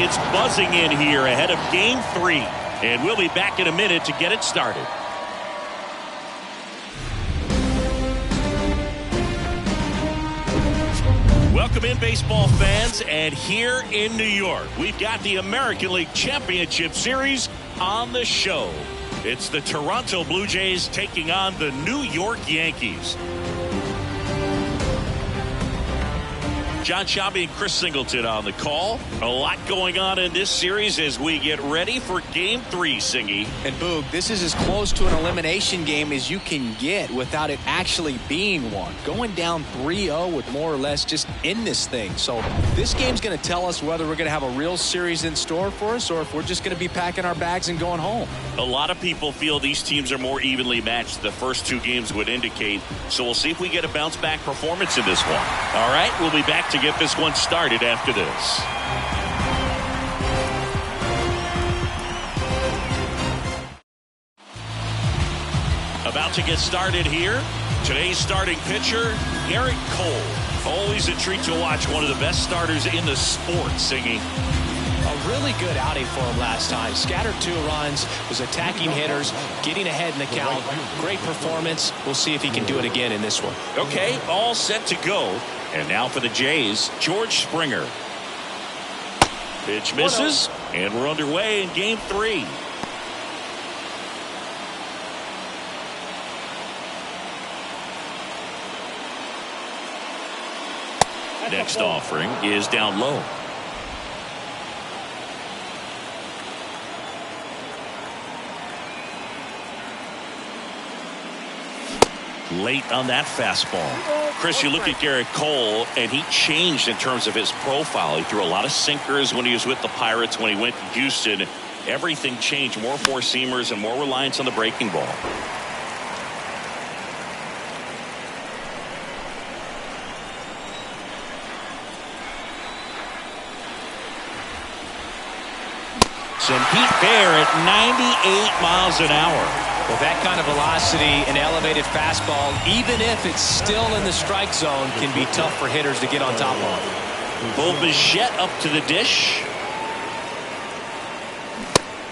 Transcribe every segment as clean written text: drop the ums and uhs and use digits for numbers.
It's buzzing in here ahead of Game 3. And we'll be back in a minute to get it started. Welcome in, baseball fans. And here in New York, we've got the American League Championship Series on the show. It's the Toronto Blue Jays taking on the New York Yankees. John Sciambi and Chris Singleton on the call. A lot going on in this series as we get ready for Game 3, Singy. And Boog, this is as close to an elimination game as you can get without it actually being one. Going down 3-0 with more or less just in this thing. So this game's going to tell us whether we're going to have a real series in store for us or if we're just going to be packing our bags and going home. A lot of people feel these teams are more evenly matched. The first two games would indicate. So we'll see if we get a bounce back performance in this one. All right, we'll be back to get this one started after this. About to get started here. Today's starting pitcher, Garrett Cole. Always a treat to watch one of the best starters in the sport, Singy. A really good outing for him last time. Scattered 2 runs, was attacking hitters, getting ahead in the count. Great performance. We'll see if he can do it again in this one. Okay, all set to go. And now for the Jays, George Springer. Pitch misses, and we're underway in Game 3. Next offering is down low. Late on that fastball. Chris, you look at Garrett Cole, and he changed in terms of his profile. He threw a lot of sinkers when he was with the Pirates. When he went to Houston, everything changed. More four-seamers and more reliance on the breaking ball. Some heat there at 98 miles an hour. With that kind of velocity, an elevated fastball, even if it's still in the strike zone, can be tough for hitters to get on top of. Bo Bichette up to the dish.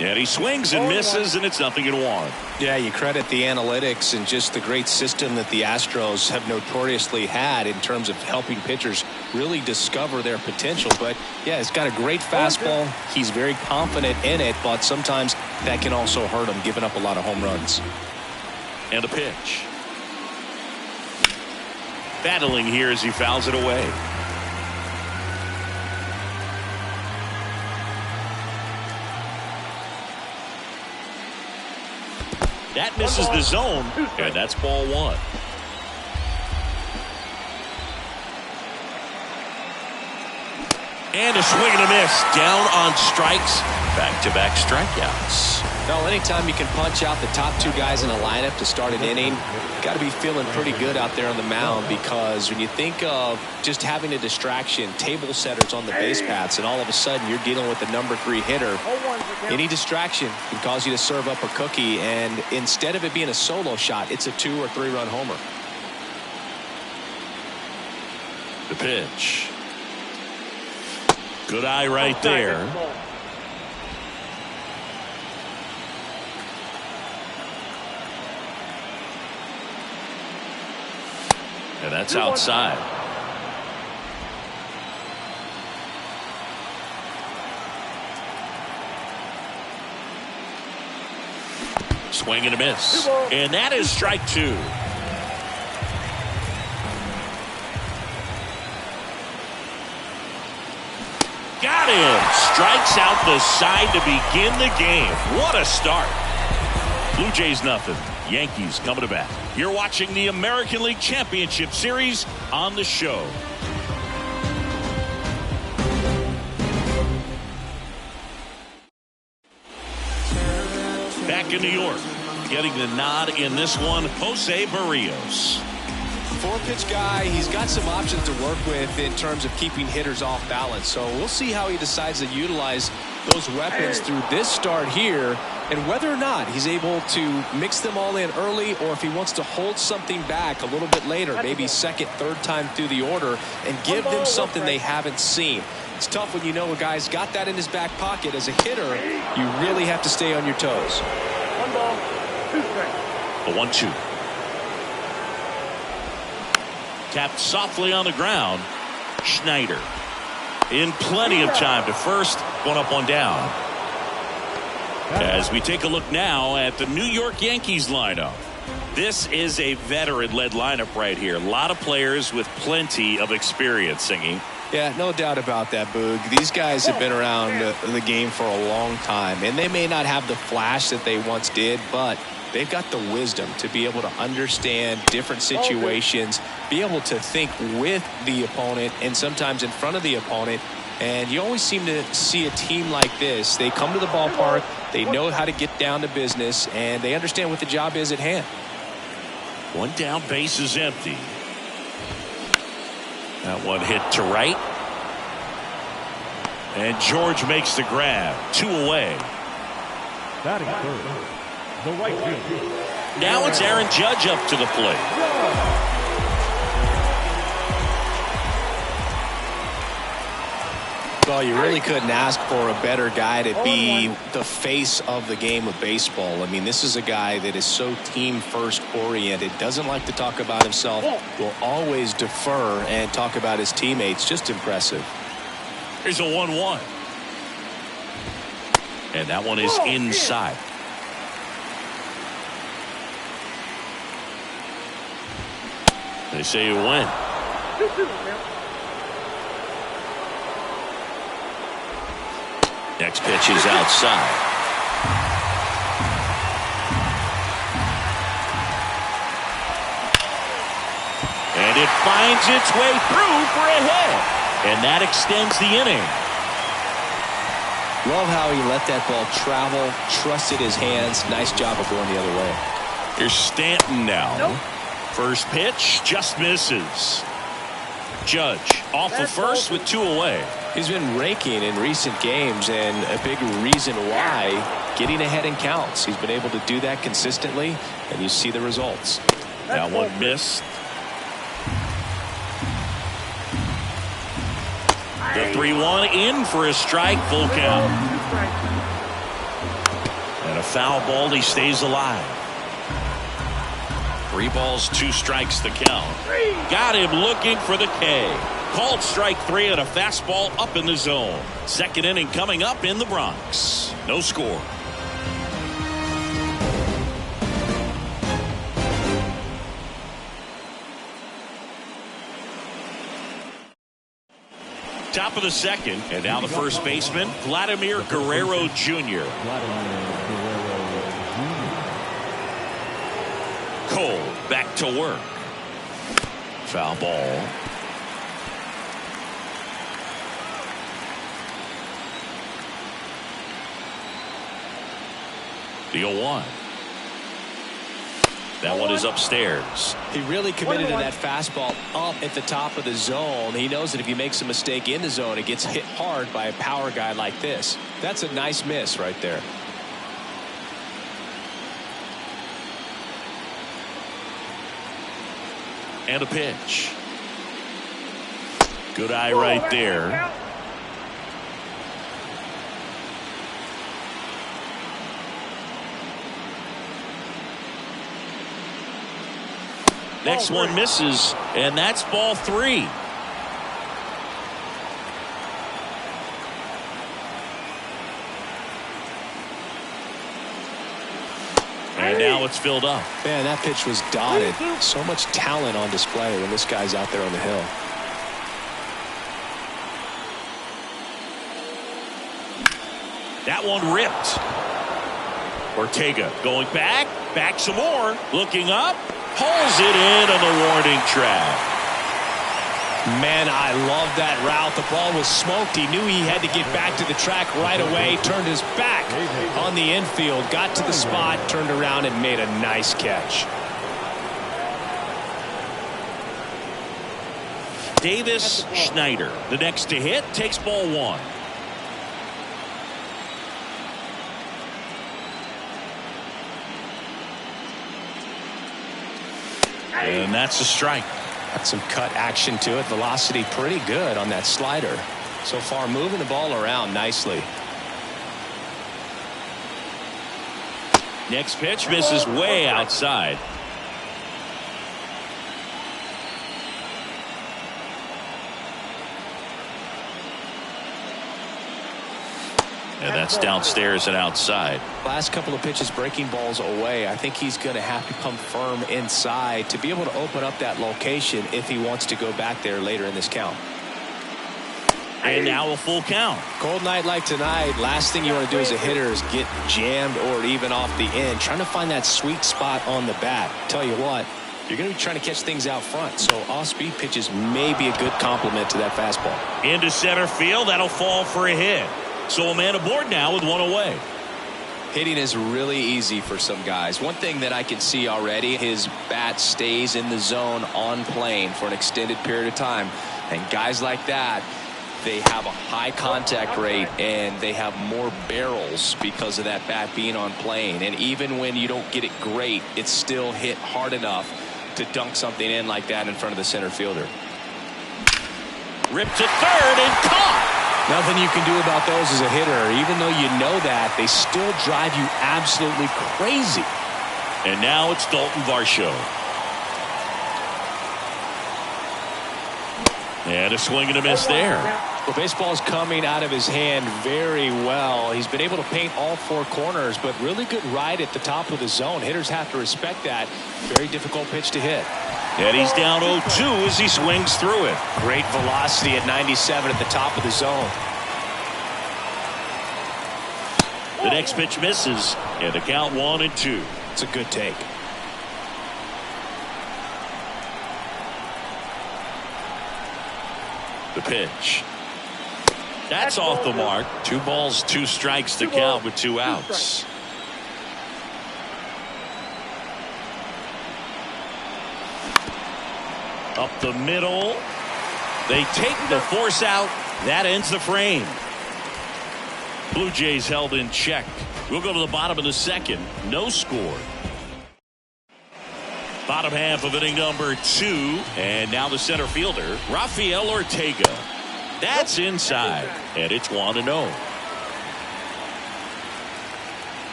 And he swings and misses, and it's 0-1. Yeah, you credit the analytics and just the great system that the Astros have notoriously had in terms of helping pitchers really discover their potential. But, yeah, he's got a great fastball. He's very confident in it, but sometimes that can also hurt him, giving up a lot of home runs. And a pitch. Battling here as he fouls it away. That misses the zone, and that's ball 1. And a swing and a miss. Down on strikes. Back-to-back strikeouts. Well, anytime you can punch out the top 2 guys in a lineup to start an inning, got to be feeling pretty good out there on the mound, because when you think of just having a distraction, table setters on the base paths, and all of a sudden you're dealing with the number 3 hitter, any distraction can cause you to serve up a cookie, and instead of it being a solo shot, it's a 2 or 3 run homer. The pitch. Good eye right there. And that's outside. Swing and a miss. And that is strike 2. Got him. Strikes out the side to begin the game. What a start. Blue Jays nothing. Yankees coming to bat. You're watching the American League Championship Series on the show. Back in New York, getting the nod in this one, Jose Barrios. 4-pitch guy. He's got some options to work with in terms of keeping hitters off balance. So we'll see how he decides to utilize those weapons through this start here, and whether or not he's able to mix them all in early, or if he wants to hold something back a little bit later, maybe second, third time through the order, and give them something they haven't seen. It's tough when you know a guy's got that in his back pocket. As a hitter, you really have to stay on your toes. 1 ball, 2 strikes. The 1-2. Tapped softly on the ground. Schneider in plenty of time to first. 1 up, 1 down. As we take a look now at the New York Yankees lineup. This is a veteran-led lineup right here. A lot of players with plenty of experience, Singing. Yeah, no doubt about that, Boog. These guys have been around the game for a long time, and they may not have the flash that they once did, but they've got the wisdom to be able to understand different situations, be able to think with the opponent and sometimes in front of the opponent. And you always seem to see a team like this. They come to the ballpark, they know how to get down to business, and they understand what the job is at hand. 1 down, base is empty. That one hit to right. And George makes the grab. 2 away. Batting third, the right field. Now it's Aaron Judge up to the plate. Well, you really couldn't ask for a better guy to be the face of the game of baseball. I mean, this is a guy that is so team-first oriented, doesn't like to talk about himself, will always defer and talk about his teammates. Just impressive. Here's a 1-1. And that one is inside. They say you win. Next pitch is outside. And it finds its way through for a hit. And that extends the inning. Love how he let that ball travel, trusted his hands. Nice job of going the other way. Here's Stanton now. First pitch just misses. Judge off the first with 2 away. He's been raking in recent games, and a big reason why, getting ahead in counts. He's been able to do that consistently, and you see the results. That one missed. The 3-1 in for a strike, full count. And a foul ball, he stays alive. 3 balls, 2 strikes the count. Got him looking for the K. Called strike 3 and a fastball up in the zone. Second inning coming up in the Bronx. No score. Top of the second, and now the first baseman, Vladimir Guerrero Jr. Cole back to work. Foul ball. The 0-1. That one is upstairs. He really committed to that fastball up at the top of the zone. He knows that if he makes a mistake in the zone, it gets hit hard by a power guy like this. That's a nice miss right there. And a pitch. Good eye right there. Next one misses, and that's ball 3. And now it's filled up. Man, that pitch was dotted. So much talent on display when this guy's out there on the hill. That one ripped. Ortega going back some more, looking up, pulls it in on the warning track. Man, I love that route. The ball was smoked. He knew he had to get back to the track right away. Turned his back on the infield. Got to the spot, turned around, and made a nice catch. Davis Schneider, the next to hit, takes ball 1. And that's a strike. Got some cut action to it. Velocity pretty good on that slider. So far moving the ball around nicely. Next pitch misses way outside. And that's downstairs and outside. Last couple of pitches breaking balls away. I think he's going to have to come firm inside to be able to open up that location if he wants to go back there later in this count. And now a full count. Cold night like tonight, last thing you want to do as a hitter is get jammed or even off the end. Trying to find that sweet spot on the bat. Tell you what, you're going to be trying to catch things out front. So off-speed pitches may be a good complement to that fastball. Into center field. That'll fall for a hit. So a man aboard now with one away. Hitting is really easy for some guys. One thing that I can see already, his bat stays in the zone on plane for an extended period of time. And guys like that, they have a high contact rate and they have more barrels because of that bat being on plane. And even when you don't get it great, it's still hit hard enough to dunk something in like that in front of the center fielder. Ripped to third and caught. Nothing you can do about those as a hitter. Even though you know that, they still drive you absolutely crazy. And now it's Dalton Varsho. And a swing and a miss there. The baseball is coming out of his hand very well. He's been able to paint all four corners, but really good ride at the top of the zone. Hitters have to respect that. Very difficult pitch to hit. And he's down 0-2 as he swings through it. Great velocity at 97 at the top of the zone. The next pitch misses, and the count 1-2. It's a good take. The pitch. That's off the mark. 2 balls, 2 strikes to count with 2 outs. Up the middle. They take the force out. That ends the frame. Blue Jays held in check. We'll go to the bottom of the second. No score. Bottom half of inning number 2. And now the center fielder, Rafael Ortega. That's inside. And it's 1-0.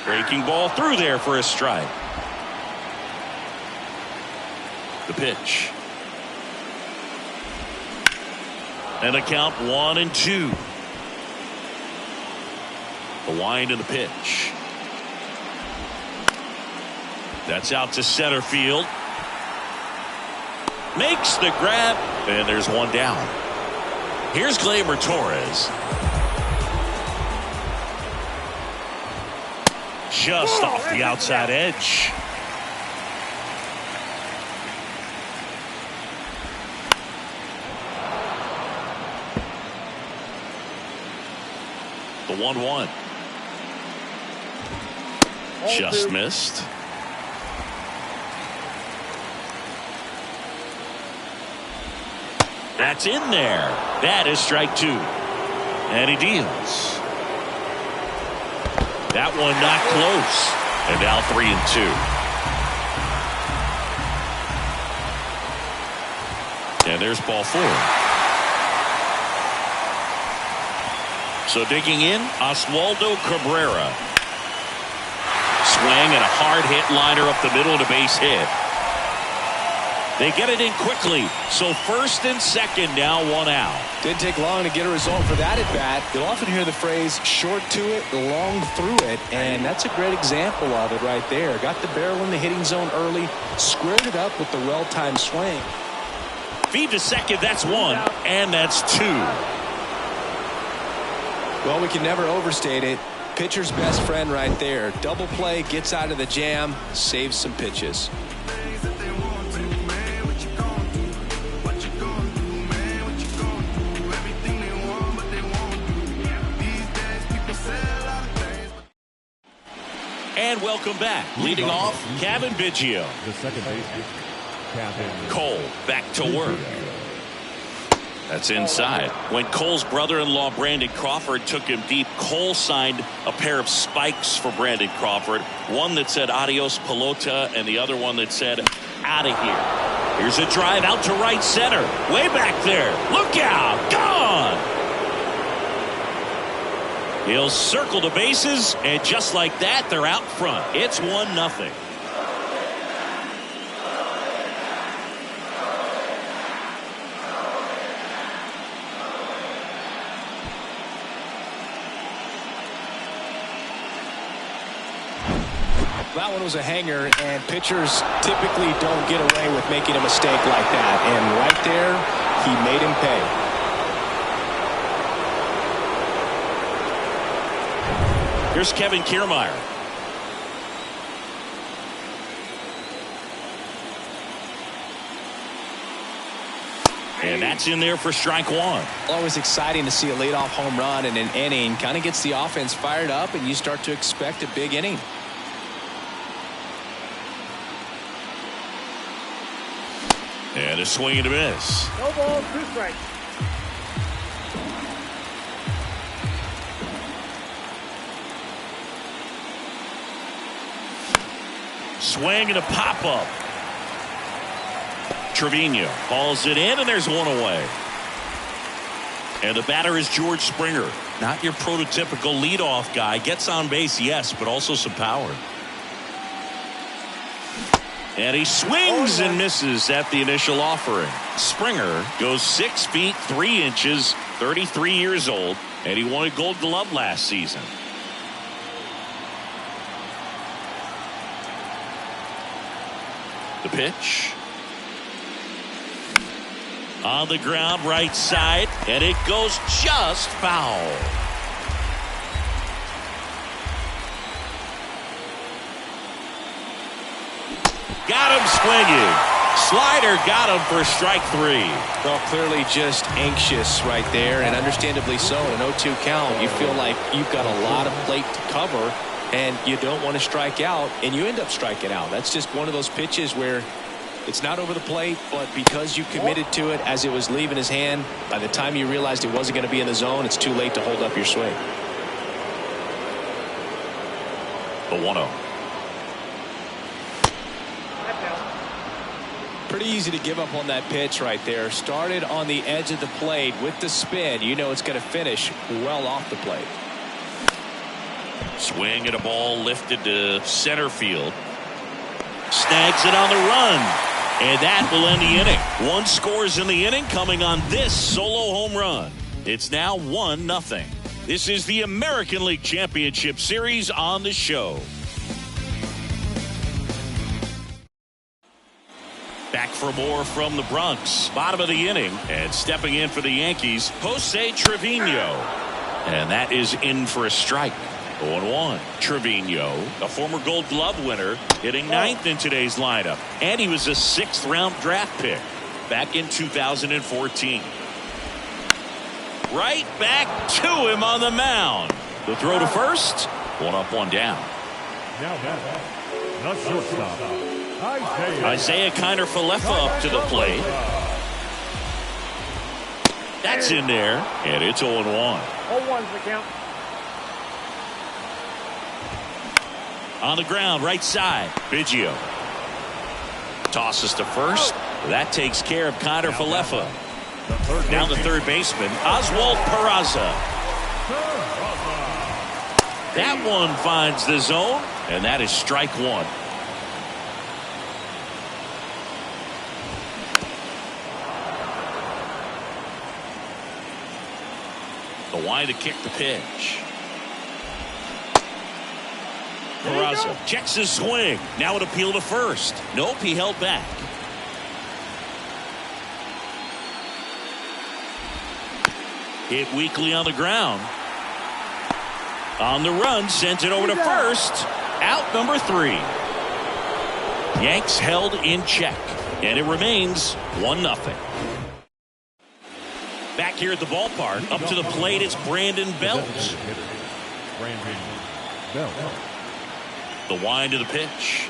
Breaking ball through there for a strike. The pitch. And the count 1-2. The wind and the pitch. That's out to center field. Makes the grab. And there's one down. Here's Gleyber Torres. Just off the outside edge. The 1-1. Just missed. That's in there. That is strike 2. And he deals. That one not close. And now 3-2. And there's ball 4. So digging in, Oswaldo Cabrera. Swing and a hard hit liner up the middle and a base hit. They get it in quickly. So first and second, now 1 out. Didn't take long to get a result for that at bat. You'll often hear the phrase short to it, long through it, and that's a great example of it right there. Got the barrel in the hitting zone early, squared it up with the well-timed swing. Feed to second, that's 1, and that's 2. Well, we can never overstate it. Pitcher's best friend right there. Double play, gets out of the jam, saves some pitches. And welcome back. Leading off, Kevin Biggio. The second baseman, Kevin Cole back to work. That's inside. When Cole's brother-in-law Brandon Crawford took him deep, Cole signed a pair of spikes for Brandon Crawford. One that said adios pelota and the other one that said out of here. Here's a drive out to right center. Way back there. Look out. Gone. He'll circle the bases, and just like that, they're out front. It's 1-0. That one was a hanger, and pitchers typically don't get away with making a mistake like that. And right there, he made him pay. Here's Kevin Kiermaier. And that's in there for strike one. Always exciting to see a leadoff home run in an inning. Kind of gets the offense fired up, and you start to expect a big inning. And a swing and a miss. No ball, 2 strikes. Swing and a pop-up. Trevino hauls it in, and there's one away. And the batter is George Springer. Not your prototypical leadoff guy. Gets on base, yes, but also some power. And he swings and misses at the initial offering. Springer goes 6 feet 3 inches, 33 years old, and he won a Gold Glove last season. The pitch. On the ground, right side, and it goes just foul. Got him swinging. Slider got him for strike 3. Well, clearly just anxious right there, and understandably so. In an 0-2 count, you feel like you've got a lot of plate to cover, and you don't want to strike out, and you end up striking out. That's just one of those pitches where it's not over the plate, but because you committed to it as it was leaving his hand, by the time you realized it wasn't going to be in the zone, it's too late to hold up your swing. The 1-0. Pretty easy to give up on that pitch right there. Started on the edge of the plate with the spin. You know it's going to finish well off the plate. Swing and a ball lifted to center field. Snags it on the run. And that will end the inning. 1 scores in the inning coming on this solo home run. It's now 1-0. This is the American League Championship Series on the show. Back for more from the Bronx. Bottom of the inning. And stepping in for the Yankees, Jose Trevino. And that is in for a strike. 0-1. Trevino, a former Gold Glove winner, hitting 9th in today's lineup. And he was a 6th round draft pick back in 2014. Right back to him on the mound. The throw to first. 1 up, 1 down. Now the shortstop, Isaiah Kiner-Falefa up to the plate. That's in there, and it's 0-1. 0-1's the count. On the ground, right side, Biggio. Tosses to first. That takes care of Kiner-Falefa. Down the third baseman, Oswald Peraza. That one finds the zone, and that is strike 1. The wide to kick the pitch. Peraza checks his swing. Now an appeal to first. Nope, he held back. Hit weakly on the ground. On the run, sends it over to first. Out number 3. Yanks held in check, and it remains 1-0. Back here at the ballpark, up to the plate, it's Brandon Belt. The wind of the pitch.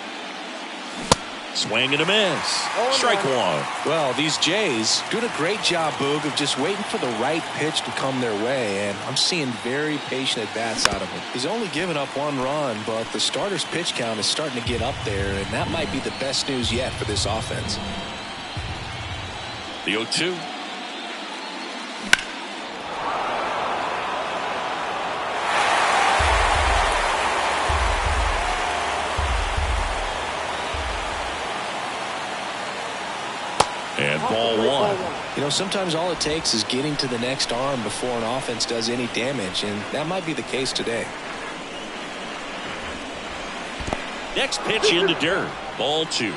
Swing and a miss. Strike one. Well, these Jays doing a great job, Boog, of just waiting for the right pitch to come their way, and I'm seeing very patient at-bats out of him. He's only given up 1 run, but the starter's pitch count is starting to get up there, and that might be the best news yet for this offense. The 0-2. And ball one. You know, sometimes all it takes is getting to the next arm before an offense does any damage, and that might be the case today. Next pitch into dirt. Ball 2.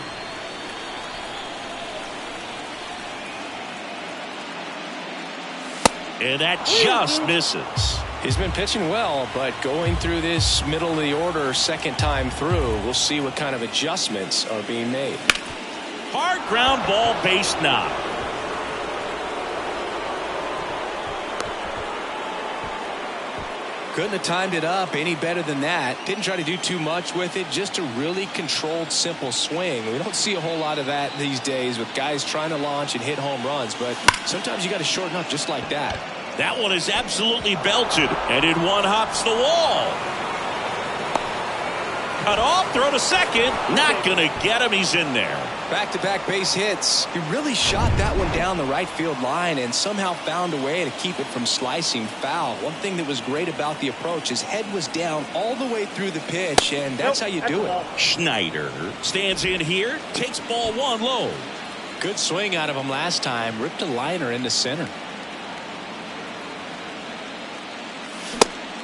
And that just misses. He's been pitching well, but going through this middle of the order second time through, we'll see what kind of adjustments are being made. Hard ground ball, base knock. Couldn't have timed it up any better than that. Didn't try to do too much with it. Just a really controlled, simple swing. We don't see a whole lot of that these days with guys trying to launch and hit home runs, but sometimes you got to shorten up just like that. That one is absolutely belted, and in one hops the wall. Cut off, throw to second. Not going to get him. He's in there. Back-to-back base hits. He really shot that one down the right field line and somehow found a way to keep it from slicing foul. One thing that was great about the approach, his head was down all the way through the pitch, and that's how you do it. Schneider stands in here, takes ball 1 low. Good swing out of him last time. Ripped a liner into center.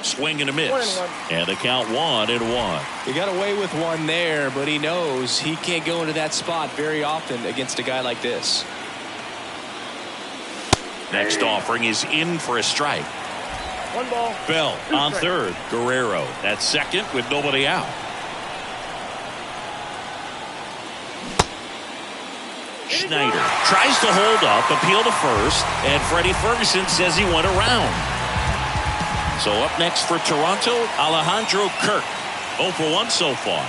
Swing and a miss. And the count 1-1. He got away with one there, but he knows he can't go into that spot very often against a guy like this. Next offering is in for a strike. 1 ball. Bell on third. Guerrero at second with nobody out. Schneider tries to hold up, appeal to first, and Freddie Ferguson says he went around. So up next for Toronto, Alejandro Kirk. 0 for 1 so far.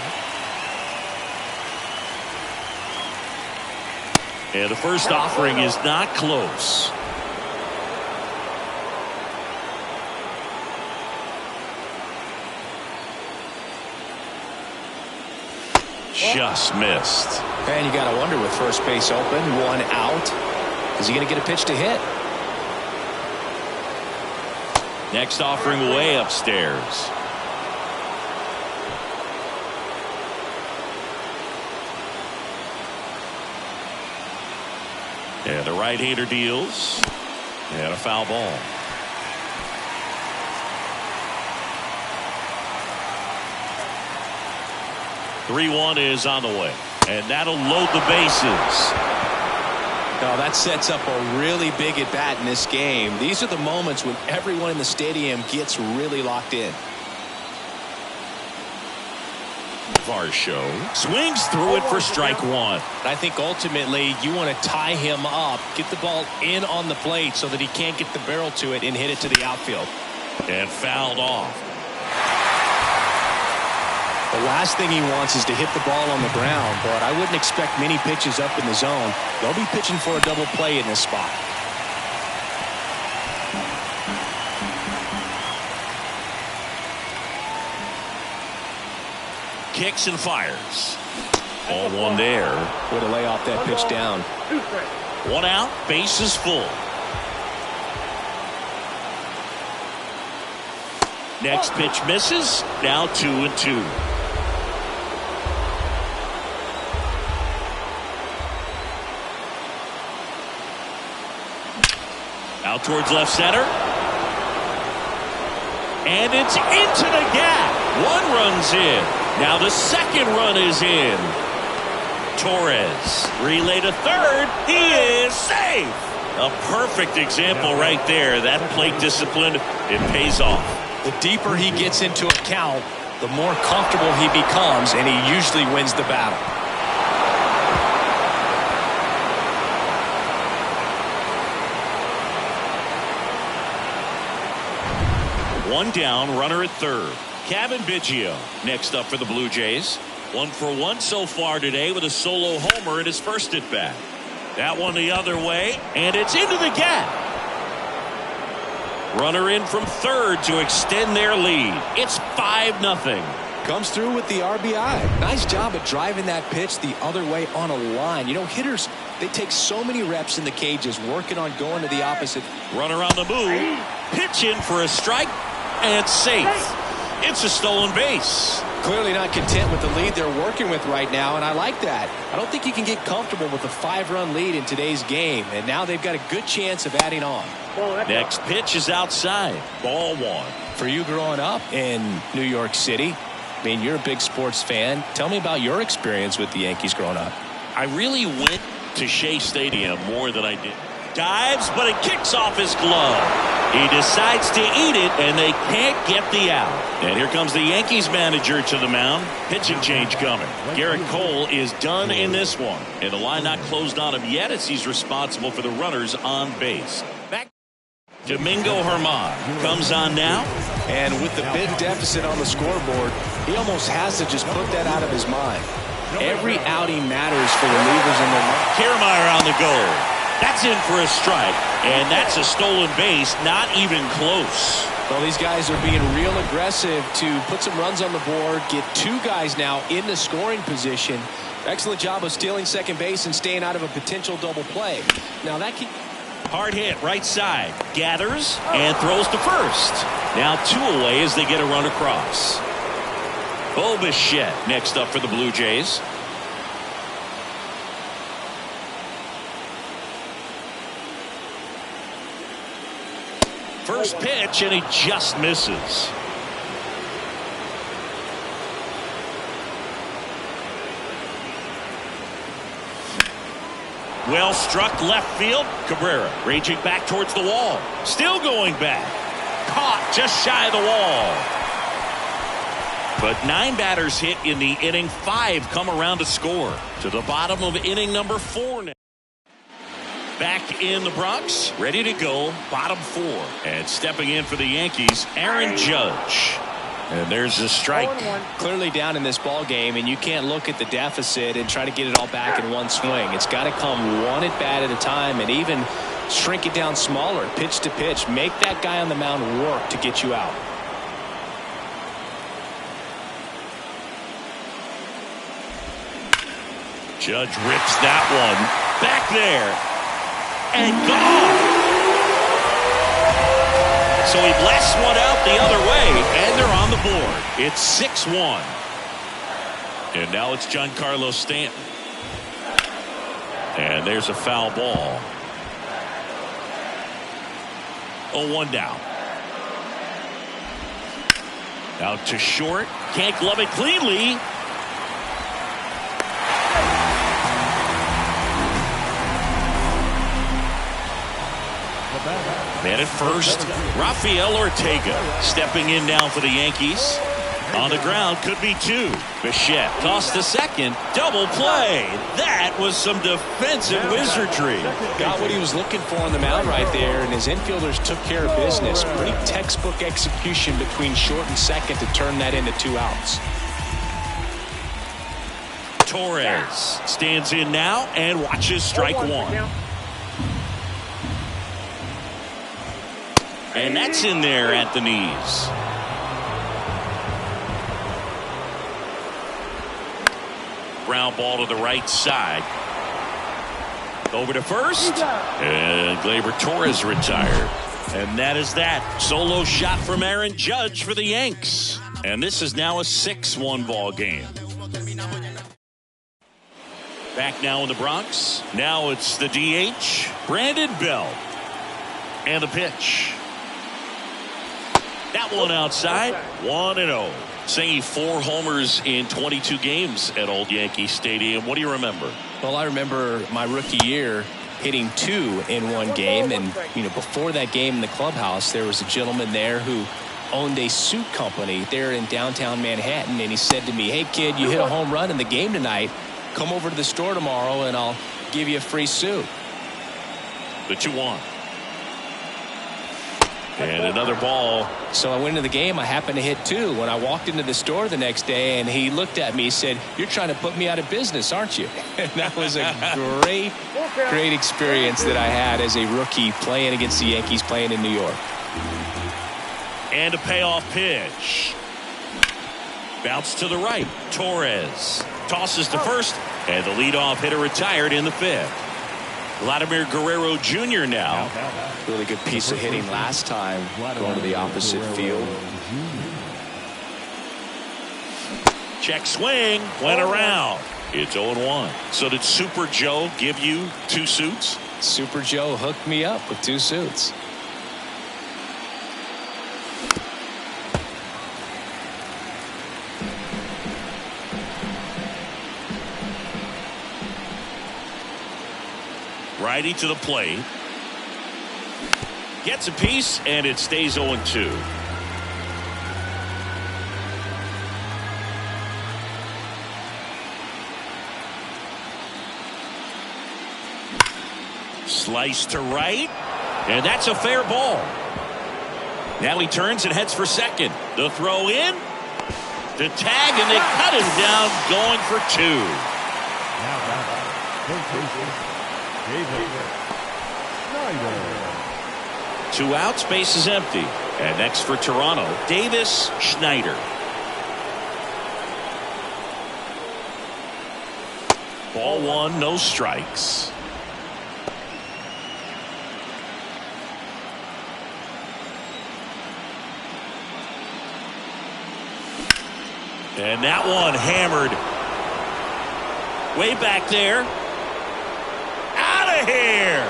And the first offering is not close. Just missed. And you got to wonder with first base open, 1 out. Is he going to get a pitch to hit? Next offering way upstairs. And the right-hander deals. And a foul ball. .3-1 is on the way. And that'll load the bases. Now that sets up a really big at bat in this game. These are the moments when everyone in the stadium gets really locked in. Varsho swings through it for strike 1. I think ultimately you want to tie him up, get the ball in on the plate so that he can't get the barrel to it and hit it to the outfield. And fouled off. The last thing he wants is to hit the ball on the ground, but I wouldn't expect many pitches up in the zone. They'll be pitching for a double play in this spot. Kicks and fires. Ball 1 there. Way to lay off that pitch down. 1 out, base is full. Next pitch misses. Now 2-2. Out towards left center. And it's into the gap. 1 run's in. Now the second run is in. Torres relay to third. He is safe. A perfect example right there. That plate discipline, it pays off. The deeper he gets into a count, the more comfortable he becomes, and he usually wins the battle. One down, runner at third. Kevin Biggio next up for the Blue Jays. 1 for 1 so far today with a solo homer in his first at bat. That one the other way, and it's into the gap. Runner in from third to extend their lead. It's 5-0. Comes through with the RBI. Nice job at driving that pitch the other way on a line. You know, hitters, they take so many reps in the cages working on going to the opposite. Runner on the move. Pitch in for a strike, and safe. It's a stolen base. Clearly not content with the lead they're working with right now, and I like that. I don't think you can get comfortable with a 5-run lead in today's game, and now they've got a good chance of adding on. Next pitch is outside. Ball 1. For you growing up in New York City, I mean, you're a big sports fan. Tell me about your experience with the Yankees growing up. I really went to Shea Stadium more than I did. Dives, but it kicks off his glove. He decides to eat it, and they can't get the out. And here comes the Yankees manager to the mound. Pitching change coming. Garrett Cole is done in this one. And the line not closed on him yet as he's responsible for the runners on base. Back. Domingo Germán comes on now. And with the big deficit on the scoreboard, he almost has to just put that out of his mind. Every outing matters for relievers in the line. Kiermaier on the goal. That's in for a strike, and that's a stolen base, not even close. Well, these guys are being real aggressive to put some runs on the board, get 2 guys now in the scoring position. Excellent job of stealing second base and staying out of a potential double play. Now that can... Hard hit right side, gathers and throws to first. Now 2 away as they get a run across. Bichette next up for the Blue Jays. First pitch, and he just misses. Well struck left field. Cabrera raging back towards the wall. Still going back. Caught just shy of the wall. But 9 batters hit in the inning. 5 come around to score. To the bottom of inning number 4 now. Back in the Bronx, ready to go, bottom 4. And stepping in for the Yankees, Aaron Judge. And there's a strike. Clearly down in this ball game, and you can't look at the deficit and try to get it all back in one swing. It's got to come one at bat at a time, and even shrink it down smaller, pitch to pitch. Make that guy on the mound work to get you out. Judge rips that one back there. And gone. So he blasts one out the other way, and they're on the board. It's 6-1. And now it's Giancarlo Stanton. And there's a foul ball. 0-1 down. Out to short. Can't glove it cleanly. Man at first, Rafael Ortega stepping in now for the Yankees. On the ground, could be 2. Bichette tossed to second. Double play. That was some defensive wizardry. Got what he was looking for on the mound right there, and his infielders took care of business. Pretty textbook execution between short and second to turn that into 2 outs. Torres stands in now and watches strike 1. And that's in there at the knees. Ground ball to the right side. Over to first. And Gleyber Torres retired. And that is that. Solo shot from Aaron Judge for the Yanks. And this is now a 6-1 ball game. Back now in the Bronx. Now it's the DH, Brandon Belt. And the pitch. That one outside, 1-0. Saying 4 homers in 22 games at Old Yankee Stadium. What do you remember? Well, I remember my rookie year hitting 2 in one game. And, you know, before that game in the clubhouse, there was a gentleman there who owned a suit company there in downtown Manhattan. And he said to me, "Hey, kid, you hit a home run in the game tonight. Come over to the store tomorrow and I'll give you a free suit." The 2-1. And another ball. So I went into the game. I happened to hit 2 when I walked into the store the next day, and he looked at me. He said, "You're trying to put me out of business, aren't you?" And that was a great experience that I had as a rookie playing against the Yankees, playing in New York. And a payoff pitch. Bounce to the right. Torres tosses to first, and the leadoff hitter retired in the 5th. Vladimir Guerrero Jr. now. Really good piece of hitting last time, going to the opposite field. Check swing, went around. It's 0-1. So did Super Joe give you 2 suits? Super Joe hooked me up with 2 suits. Righty to the plate. Gets a piece, and it stays 0-2. Slice to right, and that's a fair ball. Now he turns and heads for second. The throw in, the tag, and they cut him down, going for 2. 2 outs, base is empty. And next for Toronto, Davis Schneider. Ball 1, no strikes. And that one hammered way back there. Out of here.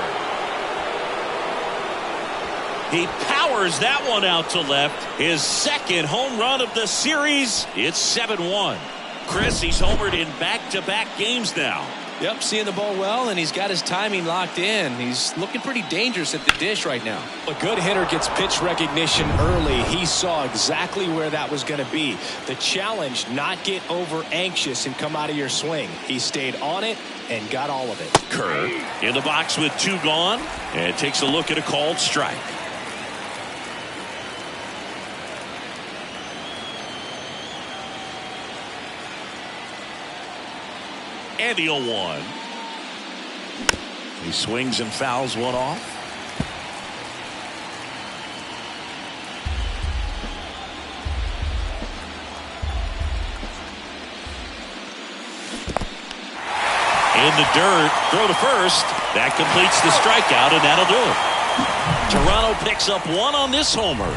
He powers that one out to left. His second home run of the series. It's 7-1. Chris, he's homered in back-to-back games now. Yep, seeing the ball well, and he's got his timing locked in. He's looking pretty dangerous at the dish right now. A good hitter gets pitch recognition early. He saw exactly where that was going to be. The challenge, not get over anxious and come out of your swing. He stayed on it and got all of it. Kerr in the box with 2 gone, and takes a look at a called strike. And the 0-1. He swings and fouls one off. In the dirt, throw to first. That completes the strikeout, and that'll do it. Toronto picks up 1 on this homer,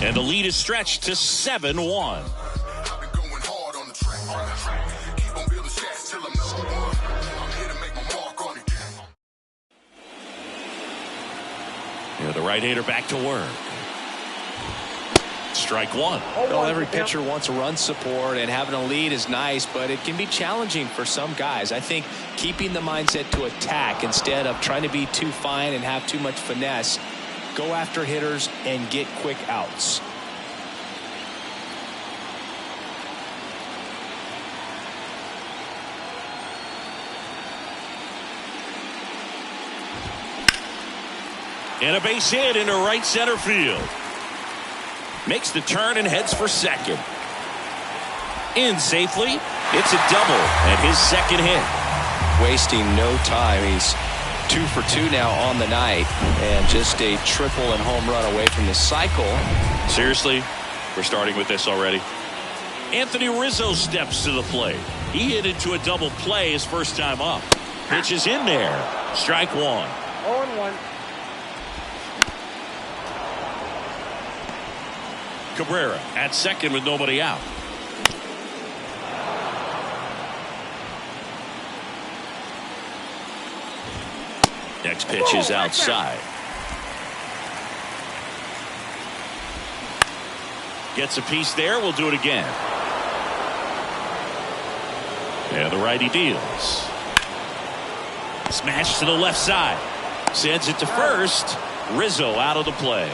and the lead is stretched to 7-1. The right-hander back to work. Strike 1. Well, every pitcher wants run support, and having a lead is nice, but it can be challenging for some guys. I think keeping the mindset to attack instead of trying to be too fine and have too much finesse, go after hitters and get quick outs. And a base hit into right center field. Makes the turn and heads for second. In safely. It's a double and his second hit. Wasting no time. He's 2 for 2 now on the night, and just a triple and home run away from the cycle. Seriously, we're starting with this already. Anthony Rizzo steps to the plate. He hit into a double play his first time up. Pitch is in there. Strike 1. 0-1. Cabrera at second with nobody out. Next pitch is outside. Gets a piece there. We'll do it again. And the righty deals. Smash to the left side. Sends it to first. Rizzo out of the play.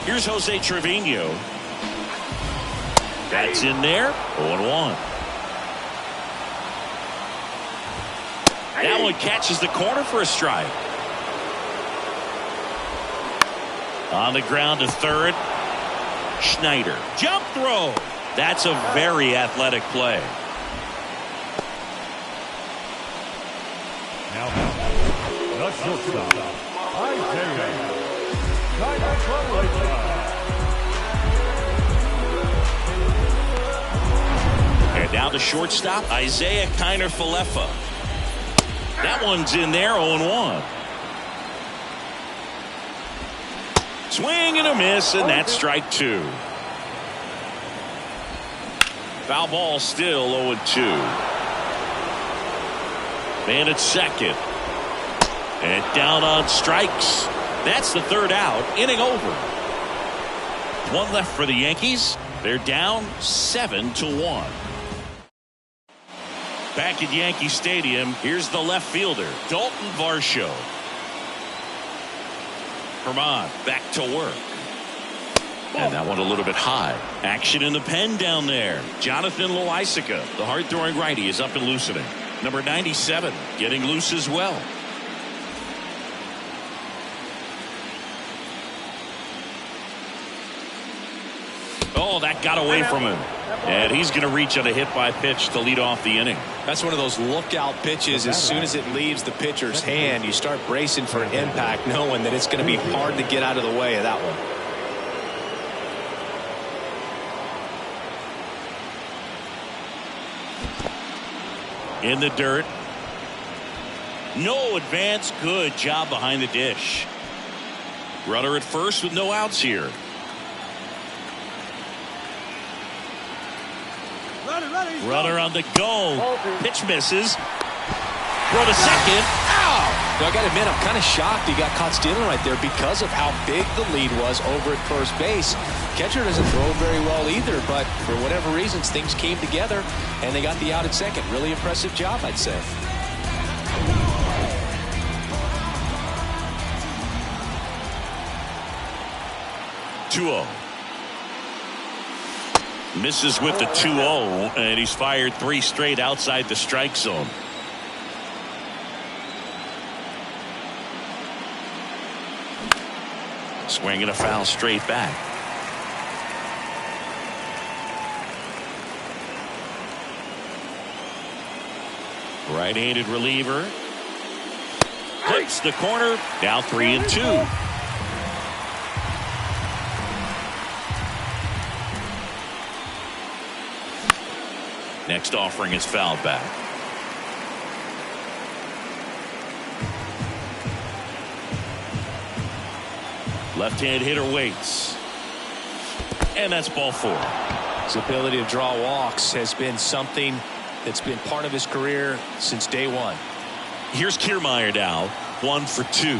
Here's Jose Trevino. That's in there. 0-1. That one catches the corner for a strike. On the ground to third. Schneider. Jump throw. That's a very athletic play. Now, the shortstop, Isaiah. And now the shortstop, Isaiah Kiner-Falefa. That one's in there, 0-1. Swing and a miss, and that's strike two. Foul ball still 0-2. Man at second. And down on strikes. That's the third out. Inning over. One left for the Yankees. They're down 7-1. Back at Yankee Stadium, here's the left fielder, Dalton Varsho. Herman back to work. And that one a little bit high. Action in the pen down there. Jonathan Loaisiga, the hard-throwing righty, is up and loosening. Number 97 getting loose as well. Oh, that got away from him. And he's going to reach on a hit-by pitch to lead off the inning. That's one of those lookout pitches. As soon as it leaves the pitcher's hand, you start bracing for an impact, knowing that it's going to be hard to get out of the way of that one. In the dirt. No advance. Good job behind the dish. Runner at first with no outs here. Runner on the go. Pitch misses. Throw to second. Ow! Now, I got to admit, I'm kind of shocked he got caught stealing right there because of how big the lead was over at first base. Catcher doesn't throw very well either, but for whatever reasons, things came together, and they got the out at second. Really impressive job, I'd say. Two-0. Misses with the 2-0, and he's fired 3 straight outside the strike zone. Swinging a foul straight back. Right-handed reliever. Hits the corner. Now 3-2. Next offering is fouled back. Left-hand hitter waits. And that's ball 4. His ability to draw walks has been something that's been part of his career since day one. Here's Kiermaier now. 1 for 2.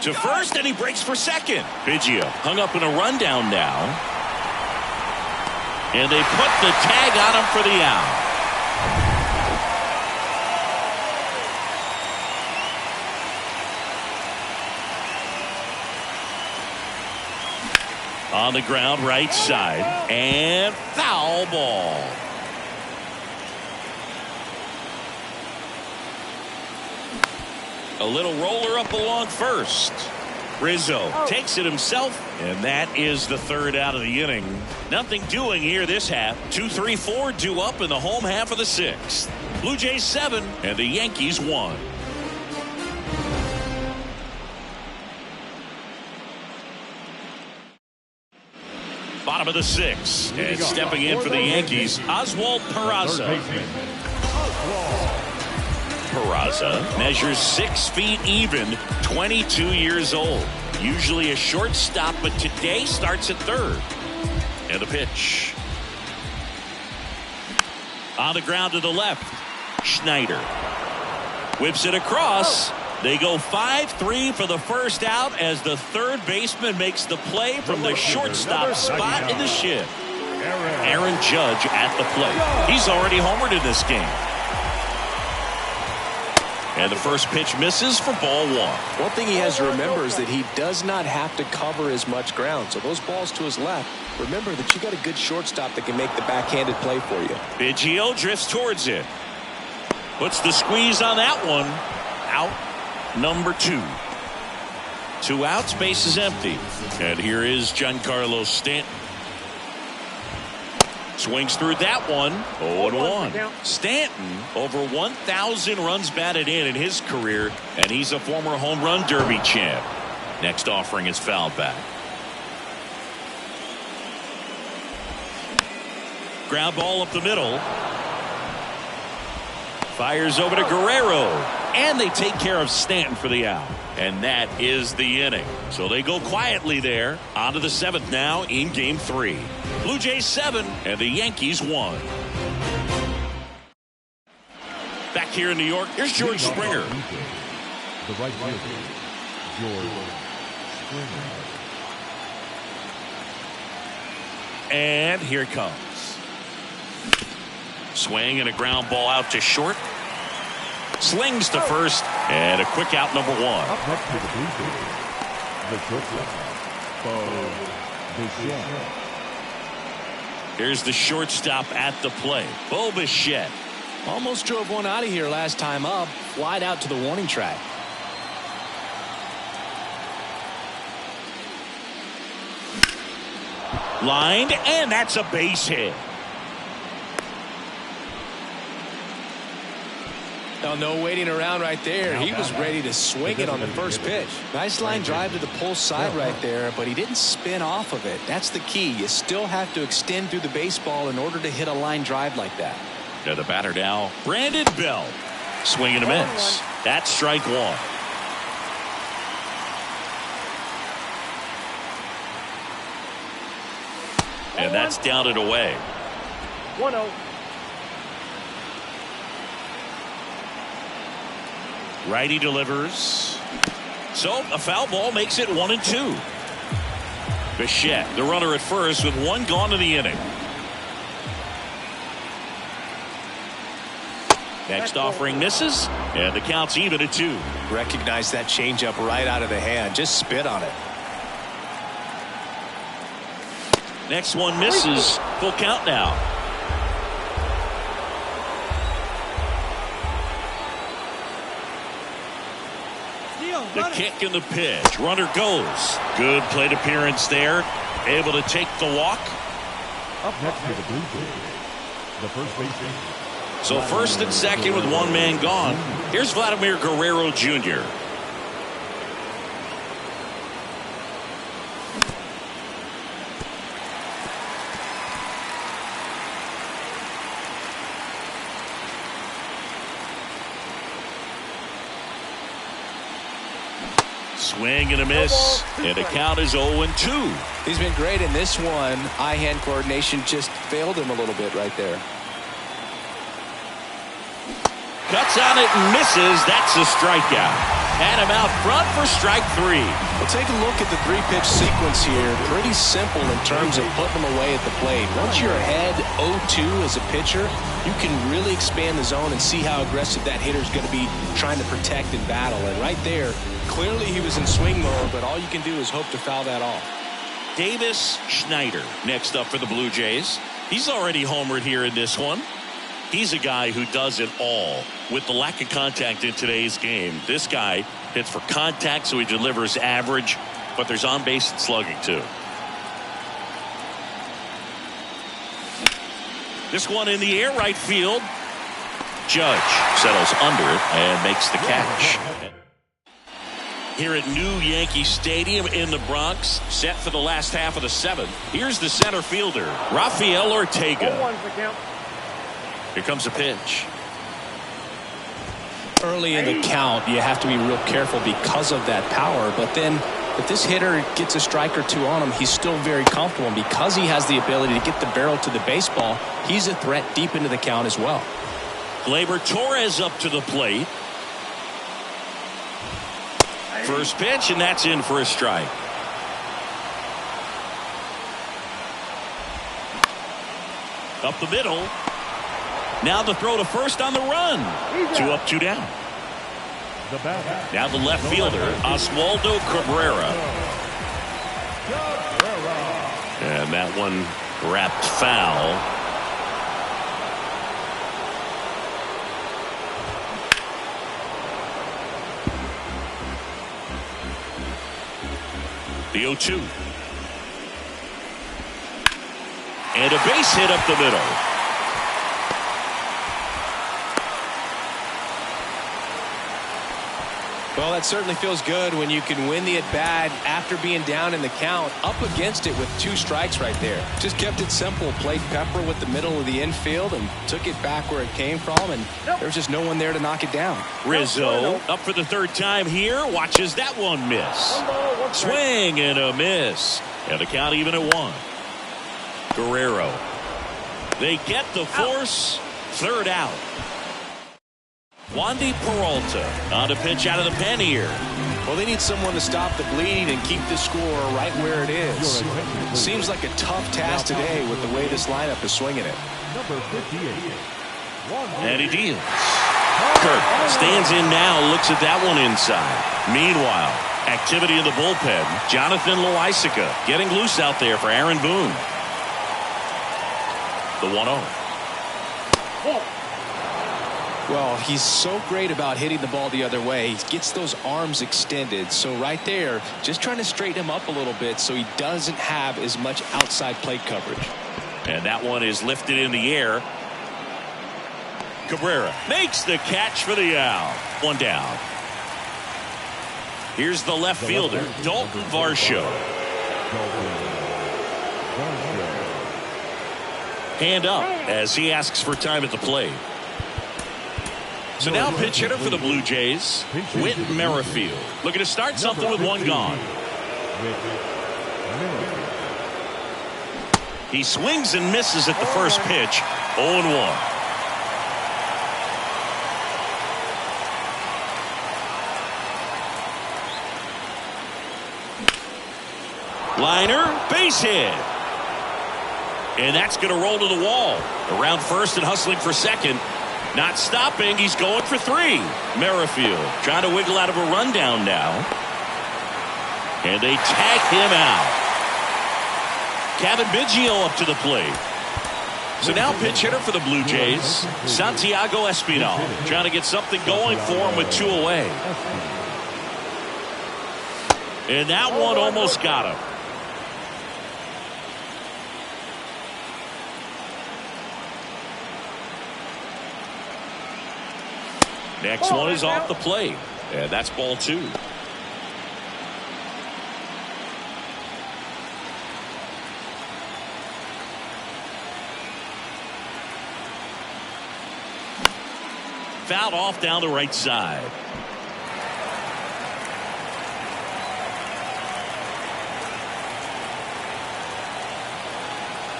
To first, and he breaks for second. Biggio hung up in a rundown now. And they put the tag on him for the out. On the ground, right side, and foul ball. A little roller up along first. Rizzo takes it himself, and that is the third out of the inning. Nothing doing here this half. 2-3-4 due up in the home half of the 6th. Blue Jays 7 and the Yankees 1. Bottom of the 6th, and stepping in for the Yankees, Oswald Peraza. Peraza measures 6 feet even, 22 years old. Usually a shortstop, but today starts at third. And the pitch. On the ground to the left, Schneider. Whips it across. They go 5-3 for the first out as the third baseman makes the play from the shortstop spot in the shift. Aaron Judge at the plate. He's already homered in this game. And the first pitch misses for ball 1. One thing he has to remember is that he does not have to cover as much ground. So those balls to his left, remember that you got a good shortstop that can make the backhanded play for you. Biggio drifts towards it. Puts the squeeze on that one. Out number 2. 2 outs, base is empty. And here is Giancarlo Stanton. Swings through that one. 0-1. Stanton over 1,000 runs batted in his career, and he's a former home run derby champ. Next offering is fouled back. Ground ball up the middle. Fires over to Guerrero. And they take care of Stanton for the out. And that is the inning. So they go quietly there. On to the 7th now in Game 3. Blue Jays 7 and the Yankees 1. Back here in New York, here's George Springer. The right fielder, George Springer. And here it comes. Swing and a ground ball out to short. Slings to first, and a quick out, number 1. Up next to the Blue Jays, the shortstop, Bo Bichette. Here's the shortstop at the plate, Bo Bichette. Almost drove one out of here last time up. Flied out to the warning track. Lined, and that's a base hit. Now, no waiting around right there. He was ready to swing it on the first pitch. Nice line drive to the pull side right there, but he didn't spin off of it. That's the key. You still have to extend through the baseball in order to hit a line drive like that. To the batter now, Brandon Belt. Swing and a miss. That's strike 1. And that's down and away. 1-0. Righty delivers. So a foul ball makes it 1-2. Bichette, the runner at first, with 1 gone in the inning. Next offering misses, and the count's even at 2. Recognize that changeup right out of the hand. Just spit on it. Next one misses. Full count now. The kick and the pitch. Runner goes. Good plate appearance there. Able to take the walk. Up next to the Blue Jays, the first baseman. So first and second with 1 man gone. Here's Vladimir Guerrero Jr. Swing and a miss, and the count is 0-2. He's been great in this one. Eye-hand coordination just failed him a little bit right there. Cuts on it and misses. That's a strikeout. Had him out front for strike 3. Well, take a look at the 3-pitch sequence here. Pretty simple in terms of putting them away at the plate. Once you're ahead 0-2 as a pitcher, you can really expand the zone and see how aggressive that hitter's going to be trying to protect and battle. And right there, clearly he was in swing mode, but all you can do is hope to foul that off. Davis Schneider next up for the Blue Jays. He's already homered here in this one. He's a guy who does it all. With the lack of contact in today's game, this guy hits for contact, so he delivers average, but there's on-base and slugging too. This one in the air, right field. Judge settles under it and makes the catch. Here at New Yankee Stadium in the Bronx, set for the last half of the 7th. Here's the center fielder, Rafael Ortega. 0-1 the count. Here comes a pitch. Early in the count, you have to be real careful because of that power. But then if this hitter gets a strike or 2 on him, he's still very comfortable. And because he has the ability to get the barrel to the baseball, he's a threat deep into the count as well. Gleyber Torres up to the plate. First pitch, and that's in for a strike. Up the middle. Now the throw to first on the run. 2 up, 2 down. The batter. Now the left fielder, Oswaldo Cabrera. And that one wrapped foul. The 0-2. And a base hit up the middle. Well, that certainly feels good when you can win the at-bat after being down in the count, up against it with 2 strikes right there. Just kept it simple, played pepper with the middle of the infield and took it back where it came from, and there was just no one there to knock it down. Rizzo up for the 3rd time here, watches that one miss. Swing and a miss. And the count even at 1. Guerrero. They get the force. 3rd out. Wandy Peralta on to pitch out of the pen here. Well, they need someone to stop the bleed and keep the score right where it is. Seems like a tough task today with the way this lineup is swinging it. Number 58. And he deals. Kirk stands in now, looks at that one inside. Meanwhile, activity in the bullpen. Jonathan Loaisiga getting loose out there for Aaron Boone. The 1-0. Well, he's so great about hitting the ball the other way. He gets those arms extended. So right there, just trying to straighten him up a little bit so he doesn't have as much outside plate coverage. And that one is lifted in the air. Cabrera makes the catch for the out. 1 down. Here's the left fielder, Dalton Varsho. Hand up as he asks for time at the plate. So now pitch hitter for the Blue Jays, Whit Merrifield. Looking to start something with 1 gone. He swings and misses at the first pitch. 0-1. Liner, base hit. And that's going to roll to the wall. Around first and hustling for second. Not stopping. He's going for 3. Merrifield trying to wiggle out of a rundown now. And they tag him out. Kevin Biggio up to the plate. So now pitch hitter for the Blue Jays, Santiago Espinal. Trying to get something going for him with 2 away. And that one almost got him. Next one is off the plate. And that's ball 2. Fouled off down the right side.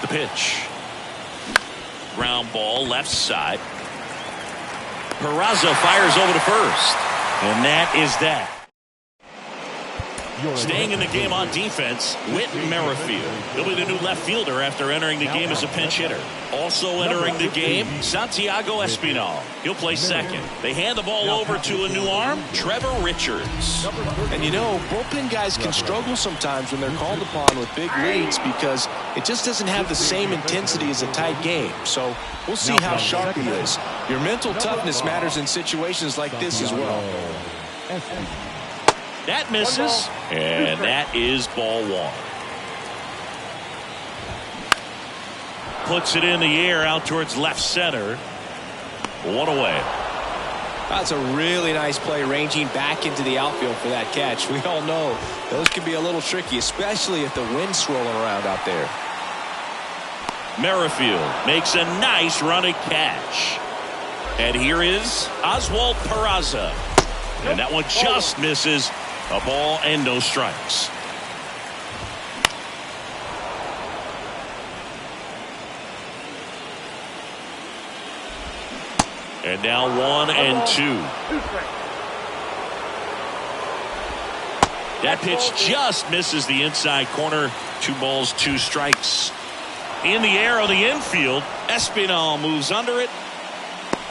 The pitch. Ground ball left side. Peraza fires over to first. And that is that. Staying in the game on defense, Whit Merrifield. He'll be the new left fielder after entering the game as a pinch hitter. Also entering the game, Santiago Espinal. He'll play second. They hand the ball over to a new arm, Trevor Richards. And you know, bullpen guys can struggle sometimes when they're called upon with big leads because it just doesn't have the same intensity as a tight game. So we'll see how sharp he is. Your mental toughness matters in situations like this as well. That misses, and that is ball 1. Puts it in the air out towards left center. 1 away. That's a really nice play, ranging back into the outfield for that catch. We all know those can be a little tricky, especially if the wind's swirling around out there. Merrifield makes a nice running catch. And here is Oswald Peraza. And that one just misses. A ball and no strikes. And now 1 and 2. That pitch just misses the inside corner. 2 balls, 2 strikes. In the air on the infield, Espinal moves under it.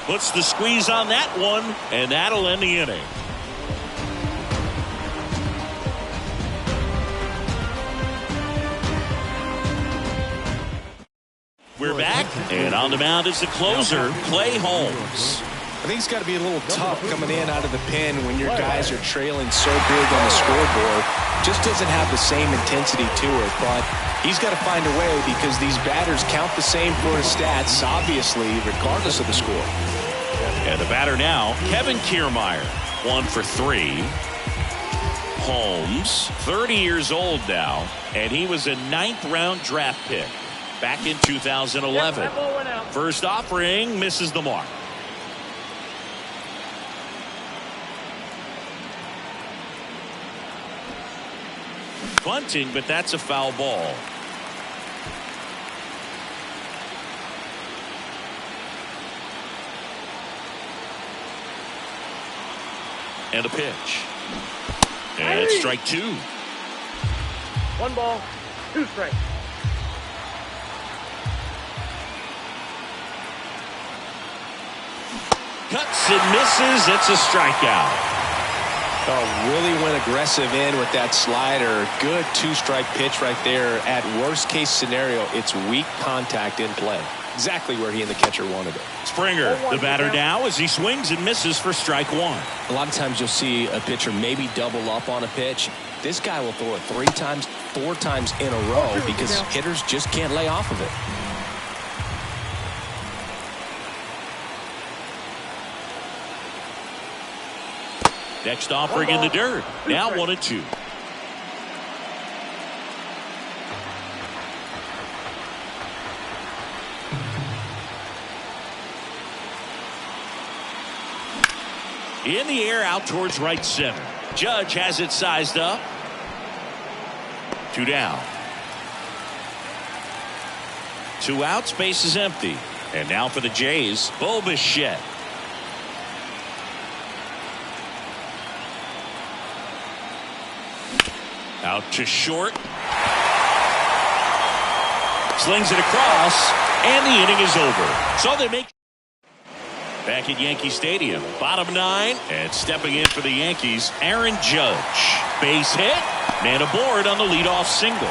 Puts the squeeze on that one, and that'll end the inning. We're back, and on the mound is the closer, Clay Holmes. I think it's got to be a little tough coming in out of the pen when your guys are trailing so big on the scoreboard. Just doesn't have the same intensity to it, but he's got to find a way because these batters count the same for his stats, obviously, regardless of the score. And the batter now, Kevin Kiermaier, 1 for 3. Holmes, 30 years old now, and he was a 9th-round draft pick back in 2011. First offering misses the mark. Bunting, but that's a foul ball. And a pitch. And strike 2. 1 ball, 2 strikes. Cuts and misses. It's a strikeout. Oh, really went aggressive in with that slider. Good 2-strike pitch right there. At worst case scenario, it's weak contact in play. Exactly where he and the catcher wanted it. Springer, the batter now, as he swings and misses for strike 1. A lot of times you'll see a pitcher maybe double up on a pitch. This guy will throw it 3 times, 4 times in a row because hitters just can't lay off of it. Next offering in the dirt. Now 1-2. In the air out towards right center. Judge has it sized up. 2 down. 2 outs, base is empty. And now for the Jays, Bo Bichette. Out to short. Slings it across, and the inning is over. So they make back at Yankee Stadium. Bottom 9, and stepping in for the Yankees, Aaron Judge. Base hit, man aboard on the leadoff single.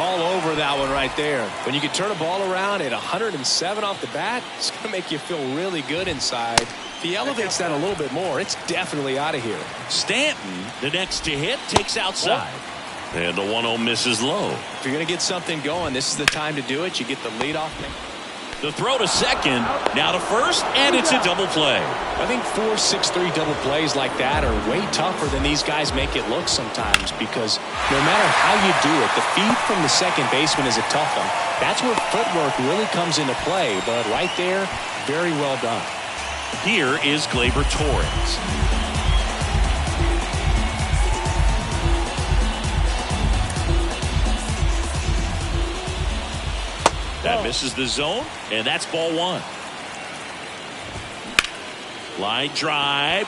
All over that one right there. When you can turn a ball around at 107 off the bat, it's going to make you feel really good inside. If he elevates that a little bit more, it's definitely out of here. Stanton, the next to hit, takes outside. And the 1-0 misses low. If you're going to get something going, this is the time to do it. You get the leadoff. The throw to second, now to first, and it's a double play. I think 4-6-3 double plays like that are way tougher than these guys make it look sometimes because no matter how you do it, the feed from the second baseman is a tough one. That's where footwork really comes into play, but right there, very well done. Here is Gleyber Torres. That misses the zone, and that's ball 1. Line drive.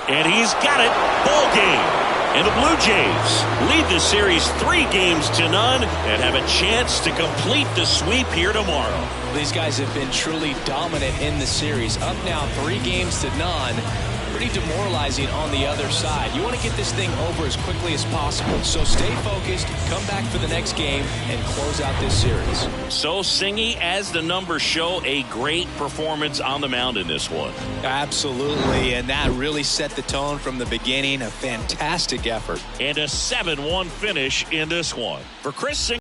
And he's got it. Ball game. And the Blue Jays lead the series 3-0 and have a chance to complete the sweep here tomorrow. These guys have been truly dominant in the series. Up now 3-0. Pretty demoralizing on the other side. You want to get this thing over as quickly as possible. So stay focused, come back for the next game, and close out this series. So, Singy, as the numbers show, a great performance on the mound in this one. Absolutely, and that really set the tone from the beginning. A fantastic effort. And a 7-1 finish in this one. For Chris Singy.